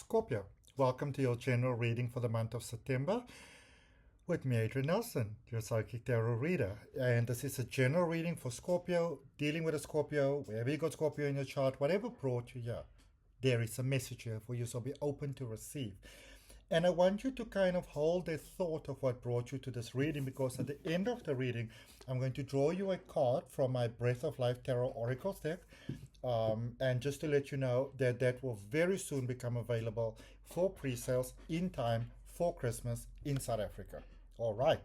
Scorpio, welcome to your general reading for the month of September with me, Adrian, your psychic tarot reader. And this is a general reading for Scorpio, dealing with a Scorpio, wherever you got Scorpio in your chart, whatever brought you here. There is a message here for you, so be open to receive. And I want you to kind of hold the thought of what brought you to this reading, because at the end of the reading, I'm going to draw you a card from my Breath of Life Tarot Oracles deck. And just to let you know that that will very soon become available for pre-sales in time for Christmas in South Africa. All right.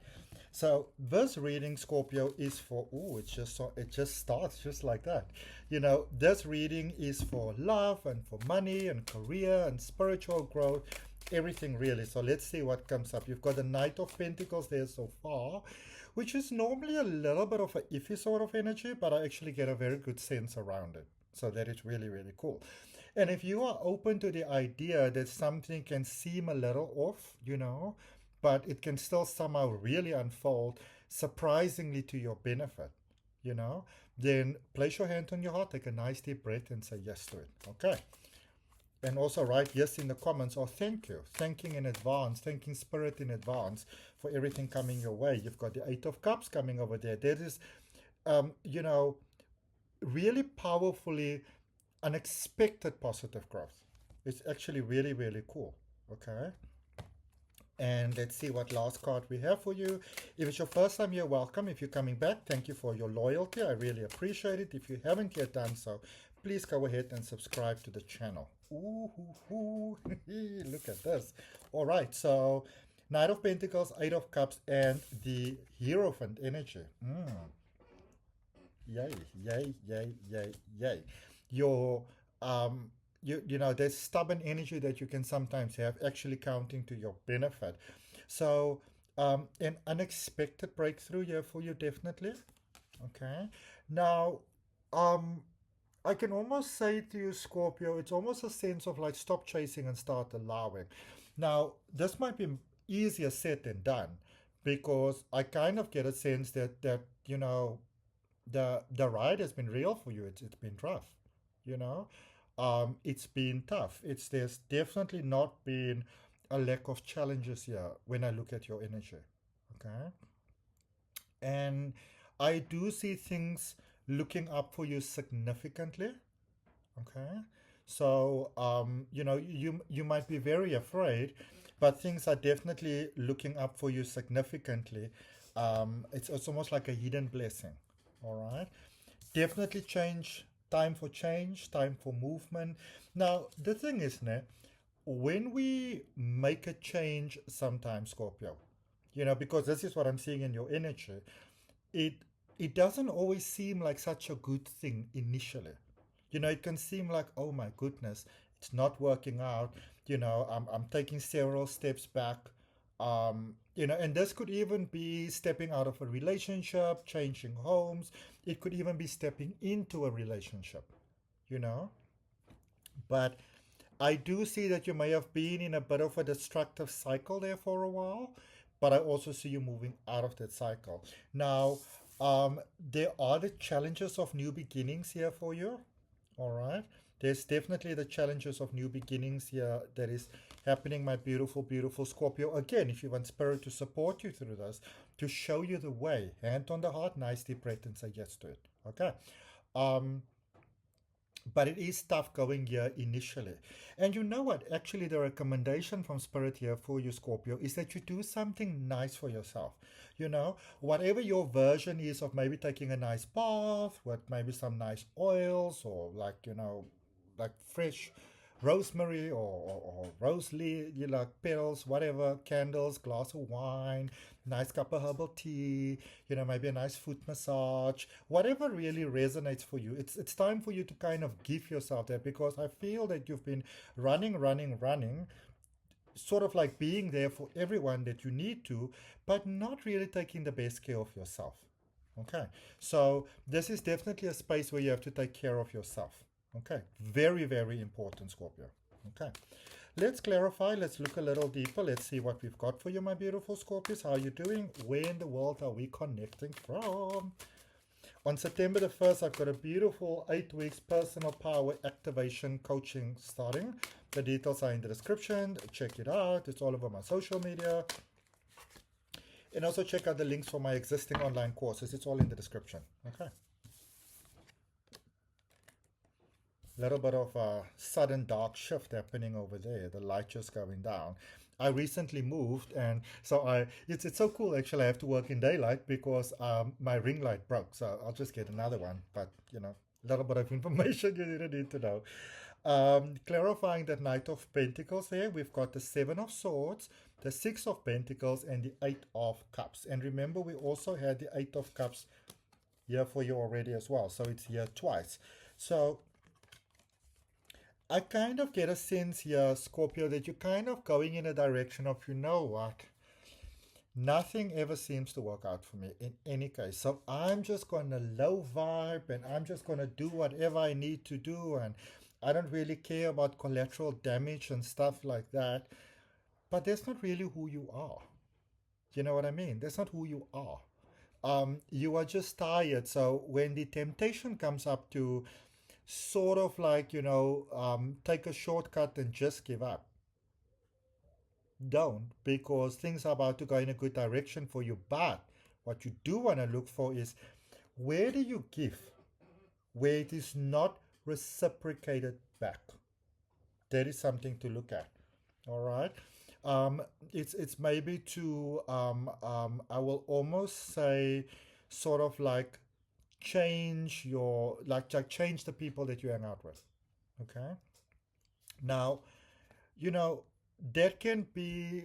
So this reading, Scorpio, is for, it just starts just like that. You know, this reading is for love and for money and career and spiritual growth, everything really. So let's see what comes up. You've got the Knight of Pentacles there so far, which is normally a little bit of an iffy sort of energy, but I actually get a very good sense around it. So that is really, really cool. And if you are open to the idea that something can seem a little off, you know, but it can still somehow really unfold surprisingly to your benefit, you know, then place your hand on your heart, take a nice deep breath and say yes to it. Okay. And also write yes in the comments, or thank you, thanking in advance, thanking Spirit in advance for everything coming your way. You've got the Eight of Cups coming over there. That is, you know, really powerfully unexpected positive growth. It's actually really, really cool. Okay. And let's see what last card we have for you. If it's your first time, you're welcome. If you're coming back, thank you for your loyalty. I really appreciate it. If you haven't yet done so, please go ahead and subscribe to the channel. Ooh, look at this. All right, so Knight of Pentacles, Eight of Cups, and the Hierophant energy. Yay, yay, yay, yay, yay. Your you know, there's stubborn energy that you can sometimes have actually counting to your benefit. So an unexpected breakthrough here for you, definitely. Okay. Now, I can almost say to you, Scorpio, it's almost a sense of like stop chasing and start allowing. Now, this might be easier said than done, because I kind of get a sense that you know, the ride has been real for you. It's been rough, you know. It's been tough. There's definitely not been a lack of challenges here when I look at your energy. Okay. And I do see things looking up for you significantly. Okay. So you know, you might be very afraid, but things are definitely looking up for you significantly. It's almost like a hidden blessing. All right. Definitely time for change, time for movement. Now, the thing is, when we make a change sometimes, Scorpio, you know, because this is what I'm seeing in your energy, it doesn't always seem like such a good thing initially. You know, it can seem like, oh my goodness, it's not working out. You know, I'm taking several steps back. You know, and this could even be stepping out of a relationship, changing homes. It could even be stepping into a relationship, you know. But I do see that you may have been in a bit of a destructive cycle there for a while, but I also see you moving out of that cycle. Now, there are the challenges of new beginnings here for you, all right? There's definitely the challenges of new beginnings here that is happening, my beautiful, beautiful Scorpio. Again, if you want Spirit to support you through this, to show you the way, hand on the heart, nice deep breath and say yes to it. Okay. But it is tough going here initially. And you know what? Actually, the recommendation from Spirit here for you, Scorpio, is that you do something nice for yourself. You know, whatever your version is of maybe taking a nice bath with maybe some nice oils, or like, you know, like fresh rosemary or rose leaf, you know, petals, whatever, candles, glass of wine, nice cup of herbal tea, you know, maybe a nice foot massage, whatever really resonates for you. It's time for you to kind of give yourself that, because I feel that you've been running, sort of like being there for everyone that you need to, but not really taking the best care of yourself. Okay, so this is definitely a space where you have to take care of yourself. Okay, very, very important, Scorpio. Okay, let's clarify. Let's look a little deeper. Let's see what we've got for you, my beautiful Scorpios. How are you doing? Where in the world are we connecting from? On September the 1st, I've got a beautiful 8 weeks personal power activation coaching starting. The details are in the description. Check it out. It's all over my social media. And also check out the links for my existing online courses. It's all in the description. Okay. Little bit of a sudden dark shift happening over there. The light just going down. I recently moved, and so it's so cool actually. I have to work in daylight because my ring light broke, so I'll just get another one. But a little bit of information you didn't need to know. Clarifying that Knight of Pentacles here, we've got the Seven of Swords, the Six of Pentacles, and the Eight of Cups. And remember, we also had the Eight of Cups here for you already as well, so it's here twice. So I kind of get a sense here, Scorpio, that you're kind of going in a direction of, you know what, nothing ever seems to work out for me in any case. So I'm just going to low vibe and I'm just going to do whatever I need to do. And I don't really care about collateral damage and stuff like that. But that's not really who you are. You know what I mean? That's not who you are. You are just tired. So when the temptation comes up to sort of like, take a shortcut and just give up, don't, because things are about to go in a good direction for you. But what you do want to look for is, where do you give where it is not reciprocated back? That is something to look at. All right. It's maybe to I will almost say sort of like change your change the people that you hang out with. Okay. Now, that can be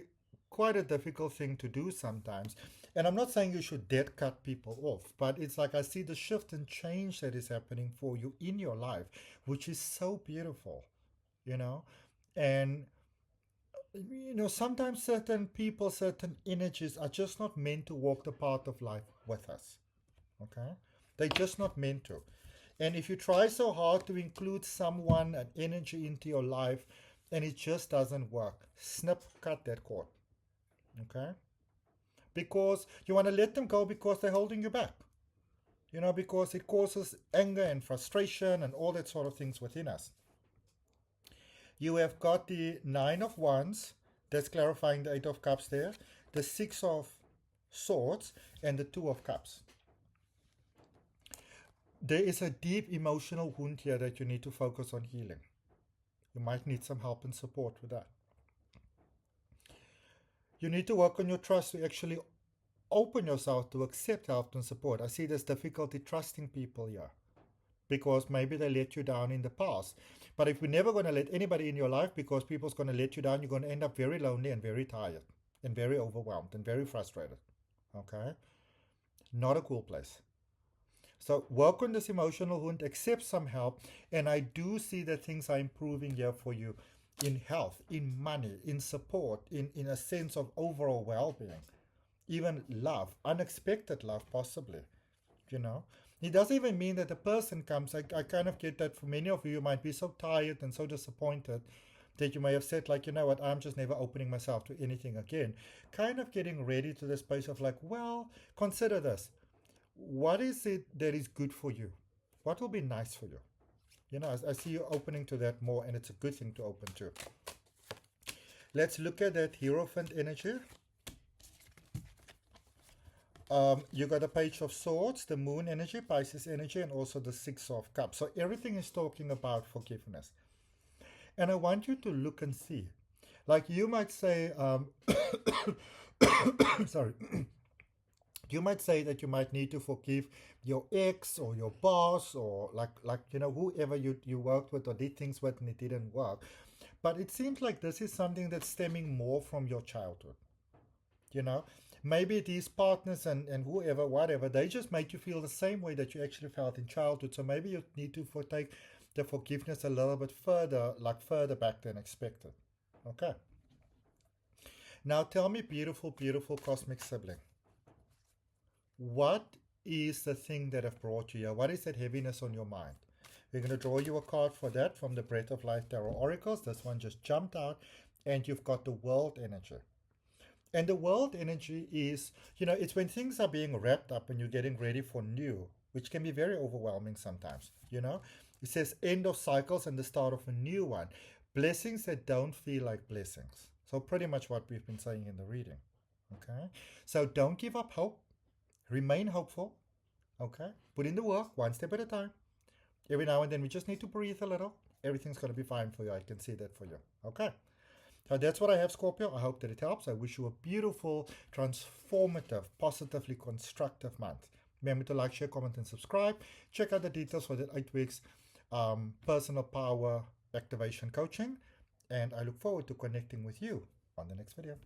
quite a difficult thing to do sometimes. And I'm not saying you should dead cut people off, but it's like I see the shift and change that is happening for you in your life, which is so beautiful, you know. And sometimes certain people, certain energies are just not meant to walk the path of life with us. Okay? They're just not meant to. And if you try so hard to include someone and energy into your life and it just doesn't work, snip, cut that cord. Okay? Because you want to let them go because they're holding you back. Because it causes anger and frustration and all that sort of things within us. You have got the Nine of Wands, that's clarifying the Eight of Cups there, the Six of Swords, and the Two of Cups. There is a deep emotional wound here that you need to focus on healing. You might need some help and support with that. You need to work on your trust to actually open yourself to accept help and support. I see there's difficulty trusting people here because maybe they let you down in the past. But if we're never going to let anybody in your life because people's going to let you down, you're going to end up very lonely and very tired and very overwhelmed and very frustrated. Okay? Not a cool place. So work on this emotional wound, accept some help, and I do see that things are improving here for you in health, in money, in support, in a sense of overall well-being, even love, unexpected love possibly, It doesn't even mean that the person comes. I kind of get that for many of you, you might be so tired and so disappointed that you may have said, like, you know what, I'm just never opening myself to anything again. Kind of getting ready to the space of like, well, consider this. What is it that is good for you? What will be nice for you? I see you opening to that more, and it's a good thing to open to. Let's look at that Hierophant energy. You got a Page of Swords, the Moon energy, Pisces energy, and also the Six of Cups. So everything is talking about forgiveness. And I want you to look and see. Like you might say, sorry. You might say that you might need to forgive your ex or your boss or whoever you worked with or did things with and it didn't work. But it seems like this is something that's stemming more from your childhood. Maybe these partners and whoever, whatever, they just make you feel the same way that you actually felt in childhood. So maybe you need to take the forgiveness a little bit further, further back than expected. Okay. Now tell me, beautiful, beautiful cosmic sibling. What is the thing that have brought you here? What is that heaviness on your mind? We're going to draw you a card for that from the Breath of Life Tarot Oracles. This one just jumped out, and you've got the World energy. And the World energy is, it's when things are being wrapped up and you're getting ready for new. which can be very overwhelming sometimes, you know. It says end of cycles and the start of a new one. Blessings that don't feel like blessings. So pretty much what we've been saying in the reading. Okay. So don't give up hope. Remain hopeful. Okay. Put in the work one step at a time. Every now and then we just need to breathe a little. Everything's going to be fine for you. I can see that for you. Okay. So that's what I have, Scorpio. I hope that it helps. I wish you a beautiful, transformative, positively constructive month. Remember to like, share, comment, and subscribe. Check out the details for that 8 weeks personal power activation coaching. And I look forward to connecting with you on the next video.